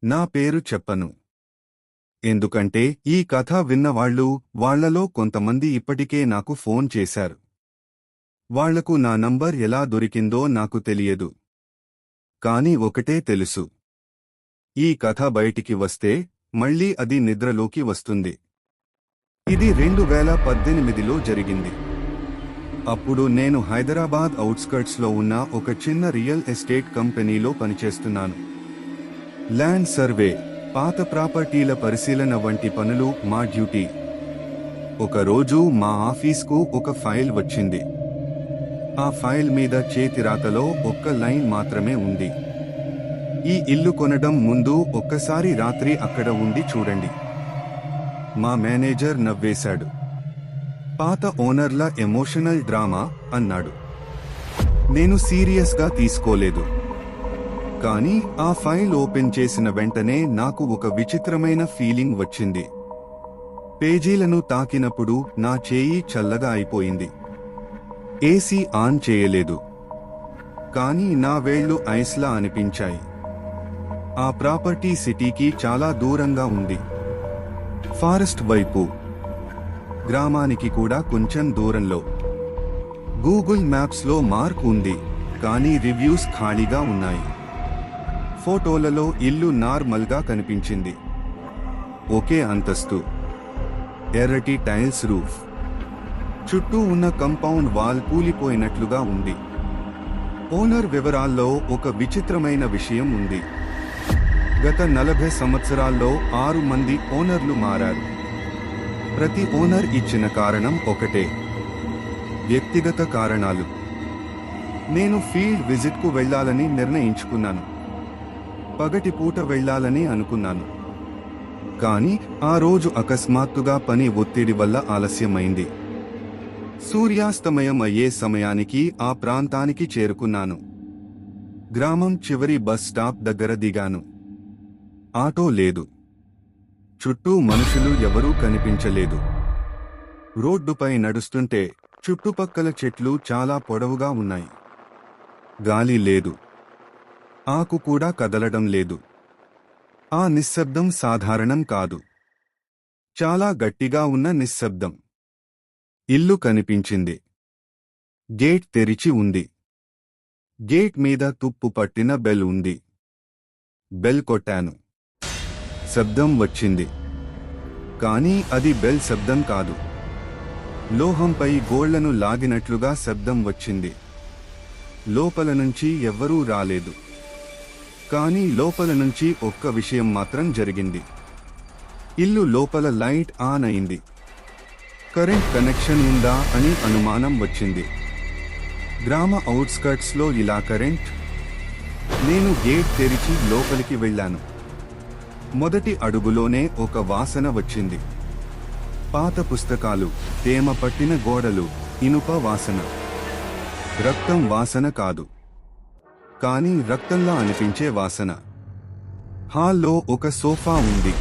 నా పేరు చెప్పను. ఎందుకంటే ఈ కథ విన్నవాళ్లు, వాళ్లలో కొంతమంది ఇప్పటికే నాకు ఫోన్ చేశారు. వాళ్లకు నా నంబర్ ఎలా దొరికిందో నాకు తెలియదు. కాని ఒకటే తెలుసు. ఈ కథ బయటికి వస్తే మళ్లీ అది నిద్రలోకి వస్తుంది. ఇది 2018లో జరిగింది. అప్పుడు నేను హైదరాబాద్ ఔట్స్కర్ట్స్లో ఉన్న ఒక చిన్న రియల్ ఎస్టేట్ కంపెనీలో పనిచేస్తున్నాను. ల్యాండ్ సర్వే, పాత ప్రాపర్టీల పరిశీలన వంటి పనులు మా డ్యూటీ. ఒకరోజు మా ఆఫీస్కు ఒక ఫైల్ వచ్చింది. ఆ ఫైల్ మీద చేతిరాతలో ఒక్క లైన్ మాత్రమే ఉంది. ఈ ఇల్లు కొనడం ముందు ఒక్కసారి రాత్రి అక్కడ ఉండి చూడండి. మా మేనేజర్ నవ్వేశాడు. పాత ఓనర్ల ఎమోషనల్ డ్రామా అన్నాడు. నేను సీరియస్గా తీసుకోలేదు. కానీ ఆ ఫైల్ ఓపెన్ చేసిన వెంటనే నాకు ఒక విచిత్రమైన ఫీలింగ్ వచ్చింది. పేజీలను తాకినప్పుడు నా చేయి చల్లగా అయిపోయింది. ఏసీ ఆన్ చేయలేదు. కానీ నా వేళ్లు ఐస్లా అనిపించాయి. ఆ ప్రాపర్టీ సిటీకి చాలా దూరంగా ఉంది. ఫారెస్ట్ వైపు, గ్రామానికి కూడా కొంచెం దూరంలో. గూగుల్ మ్యాప్స్లో మార్క్ ఉంది, కానీ రివ్యూస్ ఖాళీగా ఉన్నాయి. ఫోటోలలో ఇల్లు నార్మల్గా కనిపించింది. ఒకే అంతస్తు, ఎర్రటి టైల్స్ రూఫ్, చుట్టూ ఉన్న కంపౌండ్ వాల్ కూలిపోయినట్లుగా ఉంది. ఓనర్ వివరాల్లో ఒక విచిత్రమైన విషయం ఉంది. గత 40 సంవత్సరాల్లో 6 మంది ఓనర్లు మారారు. ప్రతి ఓనర్ ఇచ్చిన కారణం ఒకటే: వ్యక్తిగత కారణాలు. నేను ఫీల్డ్ విజిట్కు వెళ్లాలని నిర్ణయించుకున్నాను. పగటిపూట వెళ్లాలని అనుకున్నాను. కానీ ఆ రోజు అకస్మాత్తుగా పని ఒత్తిడి వల్ల ఆలస్యమైంది. సూర్యాస్తమయం అయ్యే సమయానికి ఆ ప్రాంతానికి చేరుకున్నాను. గ్రామం చివరి బస్ స్టాప్ దగ్గర దిగాను. ఆటో లేదు. చుట్టూ మనుషులు ఎవరూ కనిపించలేదు. రోడ్డుపై నడుస్తుంటే చుట్టుపక్కల చెట్లు చాలా పొడవుగా ఉన్నాయి. గాలి లేదు. ఆకు కూడా కదలడం లేదు. ఆ నిశ్శబ్దం సాధారణం కాదు. చాలా గట్టిగా ఉన్న నిశ్శబ్దం. ఇల్లు కనిపించింది. గేట్ తెరిచి ఉంది. గేట్ మీద తుప్పు పట్టిన బెల్ ఉంది. బెల్ కొట్టాను. శబ్దం వచ్చింది. కానీ అది బెల్ శబ్దం కాదు. లోహంపై గోళ్లను లాగినట్లుగా శబ్దం వచ్చింది. లోపల నుంచి ఎవ్వరూ రాలేదు. కానీ లోపల నుంచి ఒక్క విషయం మాత్రం జరిగింది. ఇల్లు లోపల లైట్ ఆన్ అయింది. కరెంట్ కనెక్షన్ ఉందా అని అనుమానం వచ్చింది. గ్రామ ఔట్స్కర్ట్స్లో ఇలా కరెంట్? నేను గేట్ తెరిచి లోపలికి వెళ్ళాను. మొదటి అడుగులోనే ఒక వాసన వచ్చింది. పాత పుస్తకాలు, తేమ పట్టిన గోడలు, ఇనుప వాసన. రక్తం వాసన కాదు, కానీ రక్తంలా అనిపించే వాసన. హాల్లో ఒక సోఫా ఉంది.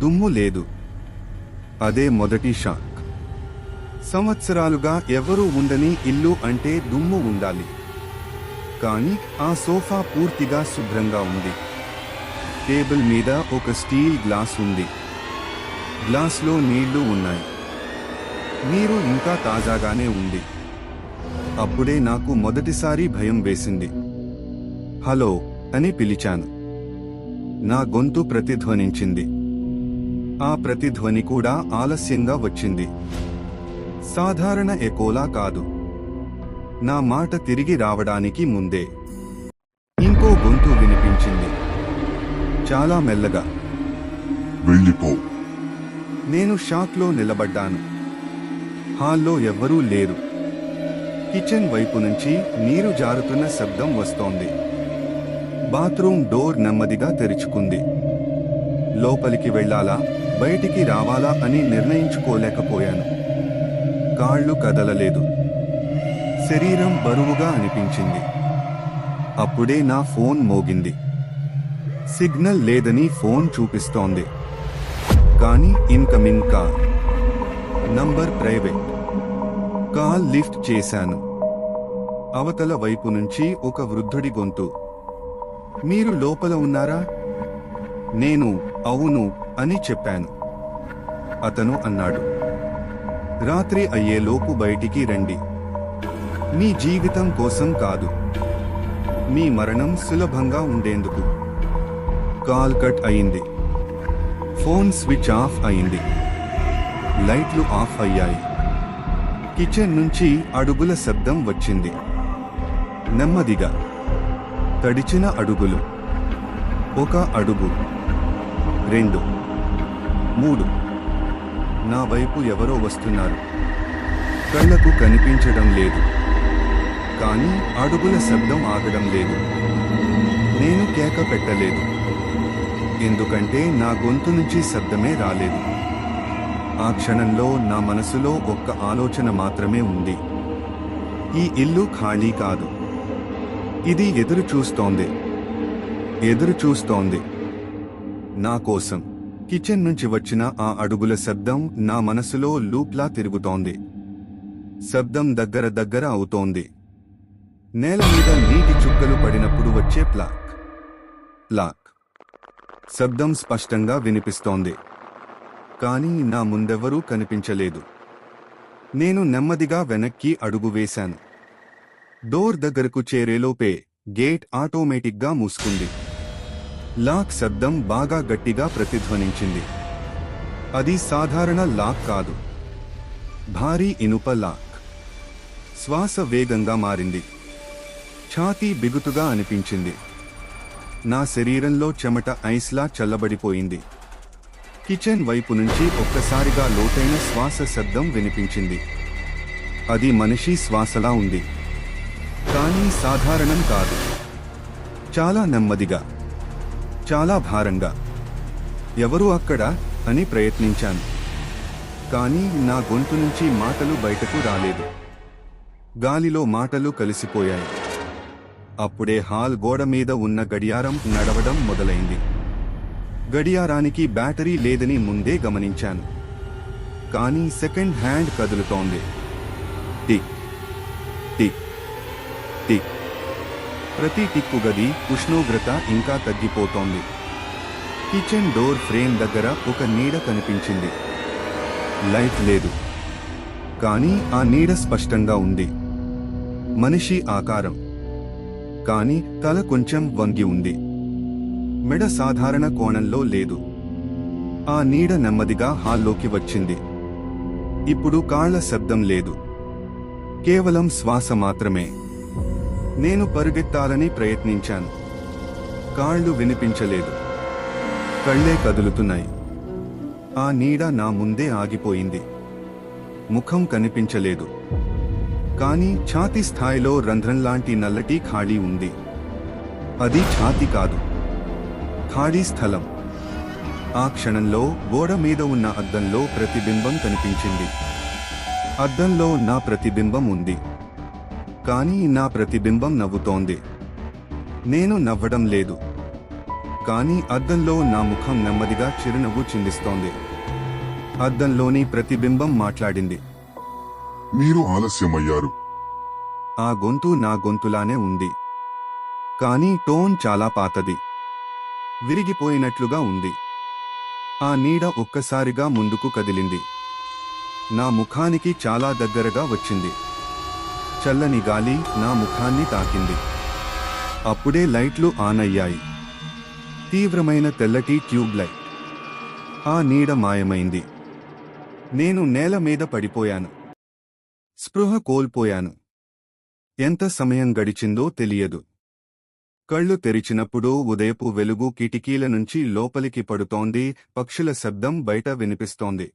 దుమ్ము లేదు. అదే మొదటి షాక్. సంవత్సరాలుగా ఎవరూ ఉండని ఇల్లు అంటే దుమ్ము ఉండాలి. కానీ ఆ సోఫా పూర్తిగా శుభ్రంగా ఉంది. టేబుల్ మీద ఒక స్టీల్ గ్లాస్ ఉంది. గ్లాస్లో నీళ్లు ఉన్నాయి. నీరు ఇంకా తాజాగానే ఉంది. అప్పుడే నాకు మొదటిసారి భయం వేసింది. హలో అని పిలిచాను. నా గొంతు ప్రతిధ్వనించింది. ఆ ప్రతిధ్వని కూడా ఆలస్యంగా వచ్చింది. సాధారణ ఎకోలా కాదు. నా మాట తిరిగి రావడానికి ముందే ఇంకో గొంతు వినిపించింది, చాలా మెల్లగా. వెళ్ళిపో. నేను షాక్లో నిలబడ్డాను. హాల్లో ఎవ్వరూ లేరు. కిచెన్ వైపు నుంచి నీరు జారుతున్న శబ్దం వస్తోంది. బాత్రూమ్ డోర్ నెమ్మదిగా తెరుచుకుంది. లోపలికి వెళ్ళాలా, బయటికి రావాలా అని నిర్ణయించుకోలేకపోయాను. కాళ్ళు కదలలేదు. శరీరం బరువుగా అనిపించింది. అప్పుడే నా ఫోన్ మోగింది. సిగ్నల్ లేదని ఫోన్ చూపిస్తోంది. కానీ incoming call. Number private. Call lift చేశాను. అవతల వైపు నుంచి ఒక వృద్ధుడి గొంతు. మీరు లోపల ఉన్నారా నేను అవును అని చెప్పాను. అతను అన్నాడు, రాత్రి అయ్యేలోపు బయటికి రండి. మీ జీవితం కోసం కాదు, మీ మరణం సులభంగా ఉండేందుకు. కాల్ కట్ అయింది. ఫోన్ స్విచ్ ఆఫ్ అయింది. లైట్లు ఆఫ్ అయ్యాయి. కిచెన్ నుంచి అడుగుల శబ్దం వచ్చింది. నెమ్మదిగా తడిచిన అడుగులు. 1 అడుగు, 2, 3. నా వైపు ఎవరో వస్తున్నారు. కళ్ళకు కనిపించడం లేదు, కానీ అడుగుల శబ్దం ఆగడం లేదు. నేను కేక పెట్టలేదు, ఎందుకంటే నా గొంతు నుంచి శబ్దమే రాలేదు. ఆ క్షణంలో నా మనసులో ఒక్క ఆలోచన మాత్రమే ఉంది. ఈ ఇల్లు ఖాళీ కాదు. ఇది ఎదురు చూస్తోంది నా కోసం. కిచెన్ నుంచి వచ్చిన ఆ అడుగుల శబ్దం నా మనసులో లూప్లా తిరుగుతోంది. శబ్దం దగ్గర అవుతోంది. నేల మీద నీటి చుక్కలు పడినప్పుడు వచ్చే ప్లాక్ శబ్దం స్పష్టంగా వినిపిస్తోంది. కానీ నా ముందెవరూ కనిపించలేదు. నేను నెమ్మదిగా వెనక్కి అడుగు వేశాను. డోర్ దగ్గరకు చేరేలోపే గేట్ ఆటోమేటిక్గా మూసుకుంది. లాక్ శబ్దం బాగా గట్టిగా ప్రతిధ్వనించింది. అది సాధారణ లాక్ కాదు, భారీ ఇనుప లాక్. శ్వాస వేగంగా మారింది. ఛాతీ బిగుతుగా అనిపించింది. నా శరీరంలో చెమట ఐస్లా చల్లబడిపోయింది. కిచెన్ వైపు నుంచి ఒక్కసారిగా లోతైన శ్వాస శబ్దం వినిపించింది. అది మనిషి శ్వాసలా ఉంది, కానీ సాధారణం కాదు. చాలా నెమ్మదిగా, చాలా భారంగా. ఎవరు అక్కడ అని ప్రయత్నించాను, కానీ నా గొంతు నుంచి మాటలు బయటకు రాలేదు. గాలిలో మాటలు కలిసిపోయాయి. అప్పుడే హాల్ గోడ మీద ఉన్న గడియారం నడవడం మొదలైంది. గడియారానికి బ్యాటరీ లేదని ముందే గమనించాను, కానీ సెకండ్ హ్యాండ్ కదులుతోంది. Tick tick tick. ప్రతి టిక్కు గది ఉష్ణోగ్రత ఇంకా తగ్గిపోతోంది. కిచెన్ డోర్ ఫ్రేమ్ దగ్గర ఒక నీడ కనిపించింది. లైట్ లేదు, కానీ ఆ నీడ స్పష్టంగా ఉంది. మనిషి ఆకారం, కానీ తల కొంచెం వంగి ఉంది. మెడ సాధారణ కోణంలో లేదు. ఆ నీడ నెమ్మదిగా హాల్లోకి వచ్చింది. ఇప్పుడు కాళ్ల శబ్దం లేదు, కేవలం శ్వాస మాత్రమే. నేను పరుగెత్తాలని ప్రయత్నించాను. కాళ్ళు వినిపించలేదు, కళ్ళే కదులుతున్నాయి. ఆ నీడ నా ముందే ఆగిపోయింది. ముఖం కనిపించలేదు, కానీ ఛాతీ స్థాయిలో రంధ్రంలాంటి నల్లటి ఖాళీ ఉంది. అది ఛాతీ కాదు, ఖాళీ స్థలం. ఆ క్షణంలో గోడ మీద ఉన్న అద్దంలో ప్రతిబింబం కనిపించింది. అద్దంలో నా ప్రతిబింబం ఉంది, కానీ నా ప్రతిబింబం నవ్వుతోంది. నేను నవ్వడం లేదు, కానీ అద్దంలో నా ముఖం నెమ్మదిగా చిరునవ్వు చిందిస్తోంది. అద్దంలోని ప్రతిబింబం మాట్లాడింది. మీరు ఆలస్యమయ్యారు. ఆ గొంతు నా గొంతులానే ఉంది, కానీ టోన్ చాలా పాతది, విరిగిపోయినట్లుగా ఉంది. ఆ నీడ ఒక్కసారిగా ముందుకు కదిలింది. నా ముఖానికి చాలా దగ్గరగా వచ్చింది. చల్లని గాలి నా ముఖాన్ని తాకింది. అప్పుడే లైట్లు ఆన్ అయ్యాయి. తీవ్రమైన తెల్లటి ట్యూబ్ లైట్. ఆ నీడ మాయమైంది. నేను నేల మీద పడిపోయాను. స్పృహ కోల్పోయాను. ఎంత సమయం గడిచిందో తెలియదు. కళ్ళు తెరిచినప్పుడు ఉదయపు వెలుగు కిటికీల నుంచి లోపలికి పడుతోంది. పక్షుల శబ్దం బయట వినిపిస్తోంది.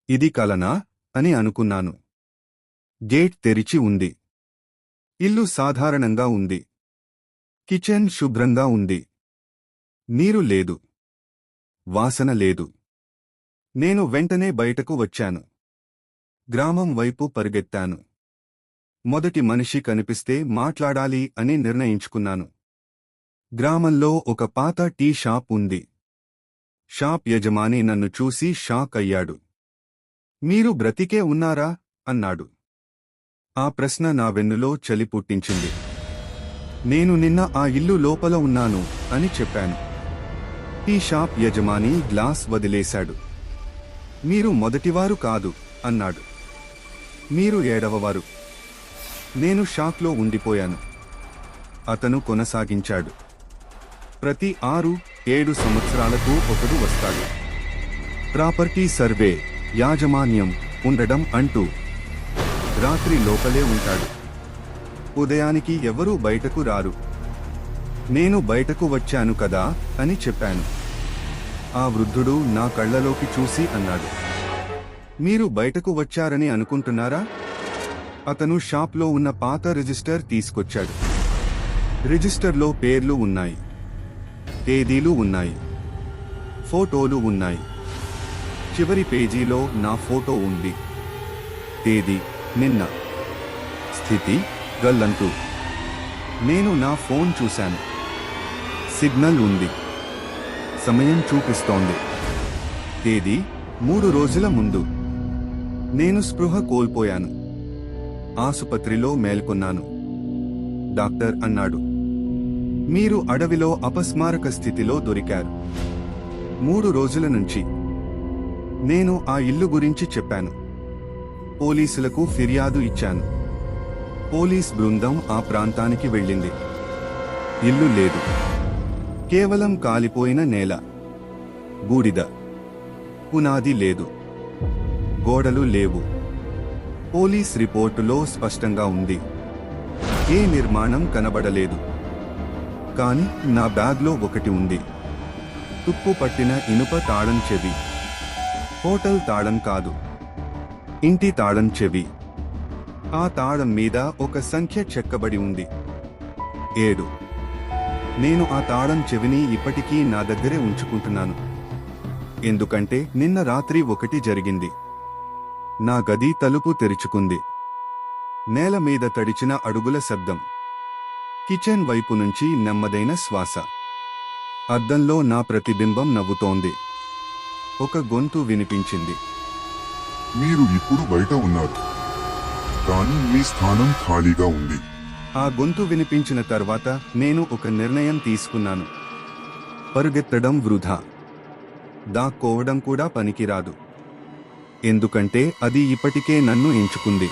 ఇది కలనా అని అనుకున్నాను. గేట్ తెరిచి ఉంది. ఇల్లు సాధారణంగా ఉంది. కిచెన్ శుభ్రంగా ఉంది. నీరు లేదు, వాసన లేదు. నేను వెంటనే బయటకు వచ్చాను. గ్రామం వైపు పరిగెత్తాను. మొదటి మనిషి కనిపిస్తే మాట్లాడాలి అని నిర్ణయించుకున్నాను. గ్రామంలో ఒక పాత టీ షాప్ ఉంది. షాప్ యజమాని నన్ను చూసి షాక్ అయ్యాడు. మీరు బ్రతికే ఉన్నారా అన్నాడు. ఆ ప్రశ్న నా వెన్నులో చలి పుట్టించింది. నేను నిన్న ఆ ఇల్లు లోపల ఉన్నాను అని చెప్పాను. టీ షాప్ యజమాని గ్లాస్ వదిలేశాడు. మీరు మొదటివారు కాదు అన్నాడు. మీరు 7వవారు. నేను షాక్లో ఉండిపోయాను. అతను కొనసాగించాడు. ప్రతి 6-7 సంవత్సరాలకు ఒకడు వస్తాడు. ప్రాపర్టీ సర్వే, యాజమాన్యం ఉండడం అంటూ రాత్రి లోపలే ఉంటాడు. ఉదయానికి ఎవరూ బయటకు రారు. నేను బయటకు వచ్చాను కదా అని చెప్పాను. ఆ వృద్ధుడు నా కళ్ళలోకి చూసి అన్నాడు, మీరు బయటకు వచ్చారని అనుకుంటున్నారా? అతను షాప్లో ఉన్న పాత రిజిస్టర్ తీసుకొచ్చాడు. రిజిస్టర్లో పేర్లు ఉన్నాయి, తేదీలు ఉన్నాయి, ఫోటోలు ఉన్నాయి. చివరి పేజీలో నా ఫోటో ఉంది. తేదీ నిన్న, స్థితి గల్లంతు. నేను నా ఫోన్ చూశాను. సిగ్నల్ ఉంది. సమయం చూపిస్తోంది. తేదీ 3 రోజుల ముందు. నేను స్పృహ కోల్పోయాను. ఆసుపత్రిలో మేల్కొన్నాను. డాక్టర్ అన్నాడు, మీరు అడవిలో అపస్మారక స్థితిలో దొరికారు. 3 రోజుల నుంచి. నేను ఆ ఇల్లు గురించి చెప్పాను. పోలీసులకు ఫిర్యాదు ఇచ్చాను. పోలీస్ బృందం ఆ ప్రాంతానికి వెళ్ళింది. ఇల్లు లేదు. కేవలం కాలిపోయిన నేల, బూడిద. పునాది లేదు, గోడలు లేవు. పోలీస్ రిపోర్టులో స్పష్టంగా ఉంది. ఏ నిర్మాణం కనబడలేదు. కాని నా బ్యాగ్లో ఒకటి ఉంది. తుప్పు పట్టిన ఇనుప తాళం చెవి. హోటల్ తాళం కాదు, ఇంటి తాళం చెవి. ఆ తాళం మీద ఒక సంఖ్య చెక్కబడి ఉంది, 7. నేను ఆ తాళం చెవిని ఇప్పటికీ నా దగ్గరే ఉంచుకుంటున్నాను. ఎందుకంటే నిన్న రాత్రి ఒకటి జరిగింది. నా గది తలుపు తెరుచుకుంది. నేల మీద తడిచిన అడుగుల శబ్దం. కిచెన్ వైపు నుంచి నెమ్మదైన శ్వాస. అద్దంలో నా ప్రతిబింబం నవ్వుతోంది. ఒక గొంతు వినిపించింది, మీరు ఇప్పుడు బయట ఉన్నారు, కానీ మీ స్థానం ఖాళీగా ఉంది. ఆ గొంతు వినిపించిన తర్వాత నేను ఒక నిర్ణయం తీసుకున్నాను. పరుగెత్తడం వృధా. దాక్కోవడం కూడా పనికిరాదు. ఎందుకంటే అది ఇప్పటికే నన్ను ఎంచుకుంది.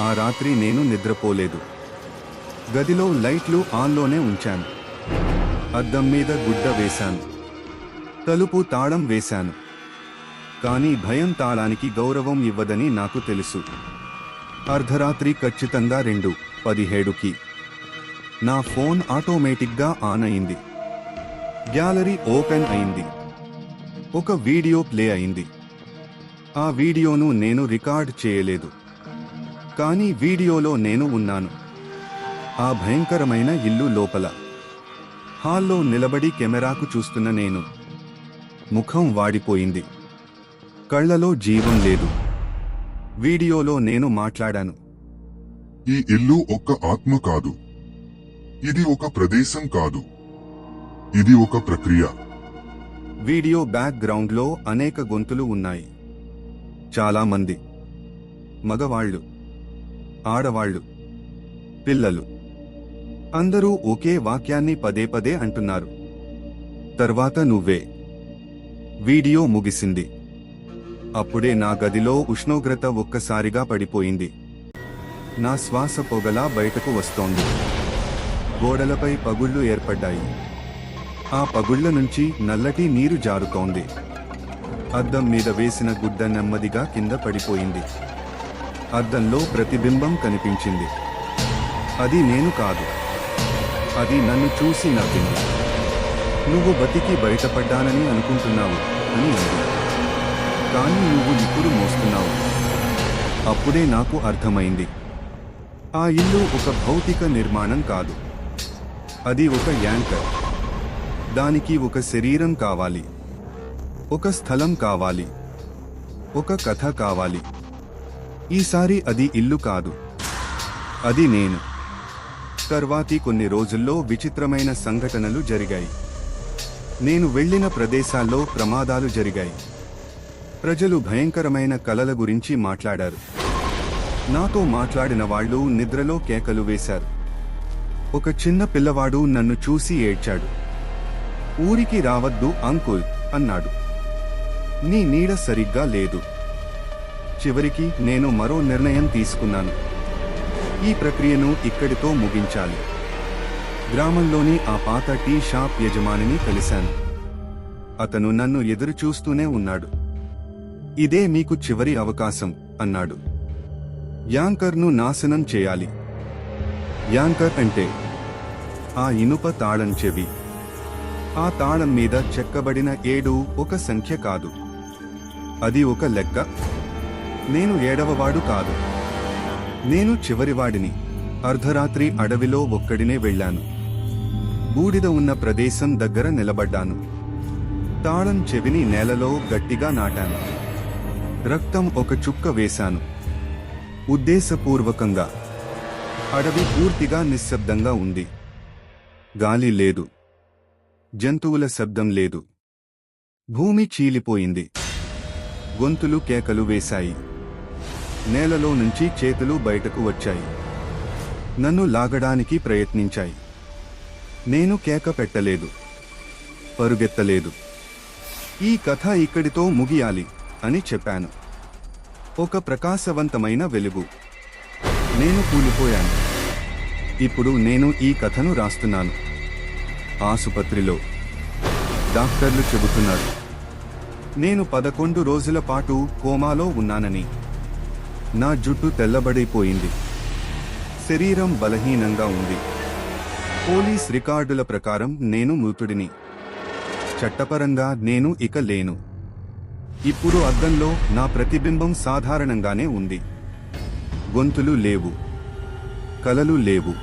ఆ రాత్రి నేను నిద్రపోలేదు. గదిలో లైట్లు ఆన్లోనే ఉంచాను. అద్దం మీద గుడ్డ వేశాను. తలుపు తాళం వేశాను. కానీ భయం తాళానికి గౌరవం ఇవ్వదని నాకు తెలుసు. అర్ధరాత్రి ఖచ్చితంగా 2:17కి నా ఫోన్ ఆటోమేటిక్గా ఆన్ అయింది. గ్యాలరీ ఓపెన్ అయింది. ఒక వీడియో ప్లే అయింది. ఆ వీడియోను నేను రికార్డ్ చేయలేదు, కానీ వీడియోలో నేను ఉన్నాను. ఆ భయంకరమైన ఇల్లు లోపల హాల్లో నిలబడి కెమెరాకు చూస్తున్న నేను. ముఖం వాడిపోయింది. కళ్లలో జీవం లేదు. వీడియోలో నేను మాట్లాడాను. ఈ ఇల్లు ఒక్క ఆత్మ కాదు. ఇది ఒక ప్రదేశం కాదు. ఇది ఒక ప్రక్రియ. వీడియో బ్యాక్ గ్రౌండ్లో అనేక గొంతులు ఉన్నాయి. చాలా మంది. మగవాళ్ళు, ఆడవాళ్ళు, పిల్లలు. అందరూ ఒకే వాక్యాన్ని పదే పదే అంటున్నారు. తర్వాత నువ్వే. వీడియో ముగిసింది. అప్పుడే నా గదిలో ఉష్ణోగ్రత ఒక్కసారిగా పడిపోయింది. నా శ్వాస పొగలా బయటకు వస్తోంది. గోడలపై పగుళ్లు ఏర్పడ్డాయి. ఆ పగుళ్ల నుంచి నల్లటి నీరు జారుతోంది. అద్దం మీద వేసిన గుడ్డ నెమ్మదిగా కింద పడిపోయింది. అద్దంలో ప్రతిబింబం కనిపించింది. అది నేను కాదు. అది నన్ను చూసి నవ్వింది. నువ్వు బతికి బయటపడ్డానని అనుకుంటున్నావు అని అంది. కానీ నువ్వు ఇప్పుడు మోస్తున్నావు. అప్పుడే నాకు అర్థమైంది. ఆ ఇల్లు ఒక భౌతిక నిర్మాణం కాదు. అది ఒక యాంకర్. దానికి ఒక శరీరం కావాలి, ఒక స్థలం కావాలి, ఒక కథ కావాలి. ఈసారి అది ఇల్లు కాదు, అది నేను. తర్వాతి కొన్ని రోజుల్లో విచిత్రమైన సంఘటనలు జరిగాయి. నేను వెళ్ళిన ప్రదేశాల్లో ప్రమాదాలు జరిగాయి. ప్రజలు భయంకరమైన కలల గురించి మాట్లాడారు. నాతో మాట్లాడిన వాళ్ళు నిద్రలో కేకలు వేశారు. ఒక చిన్న పిల్లవాడు నన్ను చూసి ఏడ్చాడు. ఊరికి రావద్దు అంకుల్ అన్నాడు. నీ నీడ సరిగ్గా లేదు. చివరికి నేను మరో నిర్ణయం తీసుకున్నాను. ఈ ప్రక్రియను ఇక్కడితో ముగించాలి. గ్రామంలోని ఆ పాత టీ షాప్ యజమానిని కలిశాను. అతను నన్ను ఎదురు చూస్తూనే ఉన్నాడు. ఇదే మీకు చివరి అవకాశం అన్నాడు. యాంకర్ను నాశనం చేయాలి. యాంకర్ అంటే ఆ ఇనుప తాళం చెవి. ఆ తాళం మీద చెక్కబడిన 7 ఒక సంఖ్య కాదు, అది ఒక లెక్క. నేను 7వవాడు కాదు, నేను చివరివాడిని. అర్ధరాత్రి అడవిలో ఒక్కడినే వెళ్ళాను. బూడిద ఉన్న ప్రదేశం దగ్గర నిలబడ్డాను. తాళం చెవిని నేలలో గట్టిగా నాటాను. రక్తం ఒక చుక్క వేశాను, ఉద్దేశపూర్వకంగా. అడవి పూర్తిగా నిశ్శబ్దంగా ఉంది. గాలి లేదు, జంతువుల శబ్దం లేదు. భూమి చీలిపోయింది. గొంతులు కేకలు వేశాయి. నేలలో నుంచి చేతులు బయటకు వచ్చాయి. నన్ను లాగడానికి ప్రయత్నించాయి. నేను కేక పెట్టలేదు, పరుగెత్తలేదు. ఈ కథ ఇక్కడితో ముగియాలి అని చెప్పాను. ఒక ప్రకాశవంతమైన వెలుగు. నేను కూలిపోయాను. ఇప్పుడు నేను ఈ కథను రాస్తున్నాను. ఆసుపత్రిలో డాక్టర్లు చెబుతున్నారు నేను 11 రోజుల పాటు కోమాలో ఉన్నానని. నా జుట్టు తెల్లబడిపోయింది. శరీరం బలహీనంగా ఉంది. పోలీస్ రికార్డుల ప్రకారం నేను మృతుడిని. చట్టపరంగా నేను ఇక లేను. ఇప్పుడు అద్దంలో నా ప్రతిబింబం సాధారణంగానే ఉంది. గొంతులు లేవు, కలలు లేవు.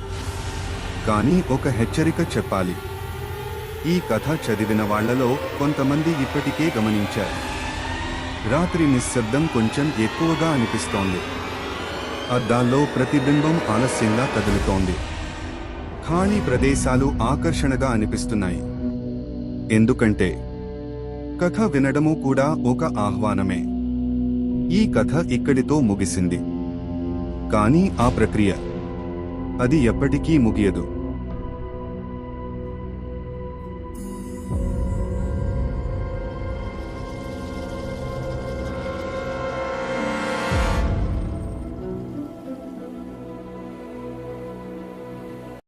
కానీ ఒక హెచ్చరిక చెప్పాలి. ఈ కథ చదివిన వాళ్లలో కొంతమంది ఇప్పటికే గమనించారు. రాత్రి నిశ్శబ్దం కొంచెం ఎక్కువగా అనిపిస్తోంది. అద్దాల్లో ప్రతిబింబం ఆలస్యంగా కదులుతోంది. ఖాళీ ప్రదేశాలు ఆకర్షణగా అనిపిస్తున్నాయి. ఎందుకంటే కథ వినడము కూడా ఒక ఆహ్వానమే. ఈ కథ ఇక్కడితో ముగిసింది. కానీ ఆ ప్రక్రియ, అది ఎప్పటికీ ముగియదు.